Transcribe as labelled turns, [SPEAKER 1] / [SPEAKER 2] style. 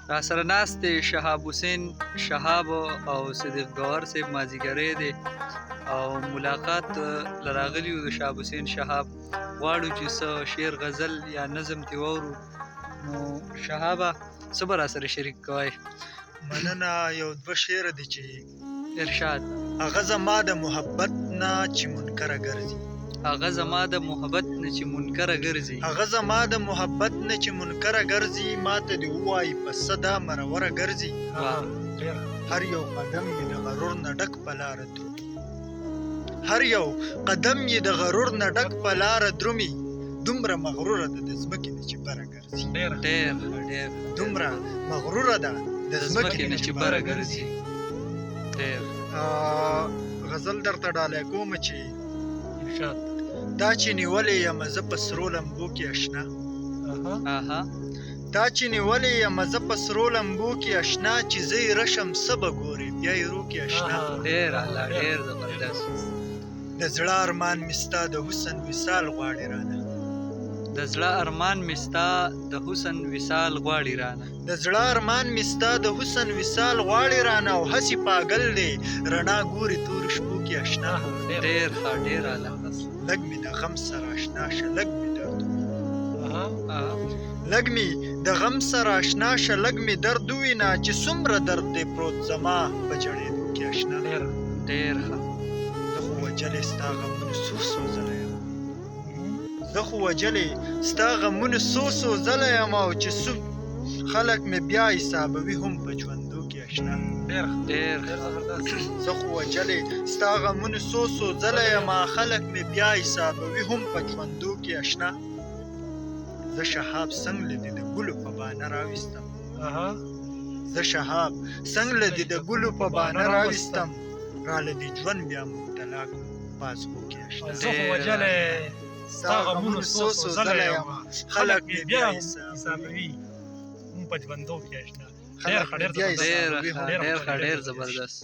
[SPEAKER 1] را سره ناست دی شهاب حسین شهاب او صدیق گوهر صاحب مازدیګری دی او ملاقات له راغلي یو د شهاب حسین شهاب غواړو چې څه شعر غزل یا نظم دې واورو نو شهابه څه به را سره شریک کوئ
[SPEAKER 2] مننه یو دوه شعر دي چې
[SPEAKER 1] ارشاد
[SPEAKER 2] هغه زما د محبت نه چې منکره ګرځي
[SPEAKER 1] هغه زما د محبت نه چې منکره ګرځي
[SPEAKER 2] هغه زما د محبت نه چې منکره ګرځي ماته دې ووایي په څه دا مروره ګرځي هر یو قدم یې د غرور نه ډک په لاره درومي هر یو قدم یې د غرور نه ډک په لاره درومي دومره مغروره ده د ځمکې نه چې بره ګرځي
[SPEAKER 1] ډېر
[SPEAKER 2] دومره مغروره ده د ځمکې نه چې بره ګرځي
[SPEAKER 1] ډېر
[SPEAKER 2] غزل درته ډالۍ کوم چې دا چې نیولې یم زه په سرو لمبو کې اشنا
[SPEAKER 1] اها
[SPEAKER 2] دا چې نیولې یم زه په سرو لمبو کې اشنا چې زه یې رشم څه به ګورې بیا یې رو کې اشنا
[SPEAKER 1] ډېر اعلی ډېر زبردست
[SPEAKER 2] د زړه ارمان مې ستا د حسن وصال غواړي رانه
[SPEAKER 1] د زړه ارمان مې ستا د حسن وصال غواړي رانه
[SPEAKER 2] د زړه ارمان مې ستا د حسن وصال غواړي رانه او هسې پاگل دی رڼا ګوري تورو شپو کې اشنا
[SPEAKER 1] ډېر ښه ډېر اعلی
[SPEAKER 2] لږ مې د غم سره اشنا شه لږ مې درد
[SPEAKER 1] آه.
[SPEAKER 2] لږ مې د غم سره اشنا شه لږ مې درد ووینه چې څومره درد دی پروت زما په جړېدو کې اشنا
[SPEAKER 1] ډېر ښه
[SPEAKER 2] زه خو وجلې ستا غمونو څو ځله یم زه خو وجلې ستا غمونو څو ځله یم او چې خلک مې بیا حسابوي هم په ژوندو کې اشنا
[SPEAKER 1] ډېر
[SPEAKER 2] زه خو وجلې ستا غمونو څو ځله یم خلک مې بیا حسابوي هم په ژوندو کې اشنا زه شهاب څنګ له دې د ګلو په بانه راویستم زه شهاب څنګ له دې د ګلو په بانه راویستم راله دې ژوند بیا مبتلا کړو پاسکو کې اشنا
[SPEAKER 3] زه خو وجلې ستا غمونو څو ځله یم خلک مې بیا حسابوي هم په ژوندو کې اشنا
[SPEAKER 1] ډېر ښه ډېر زبردست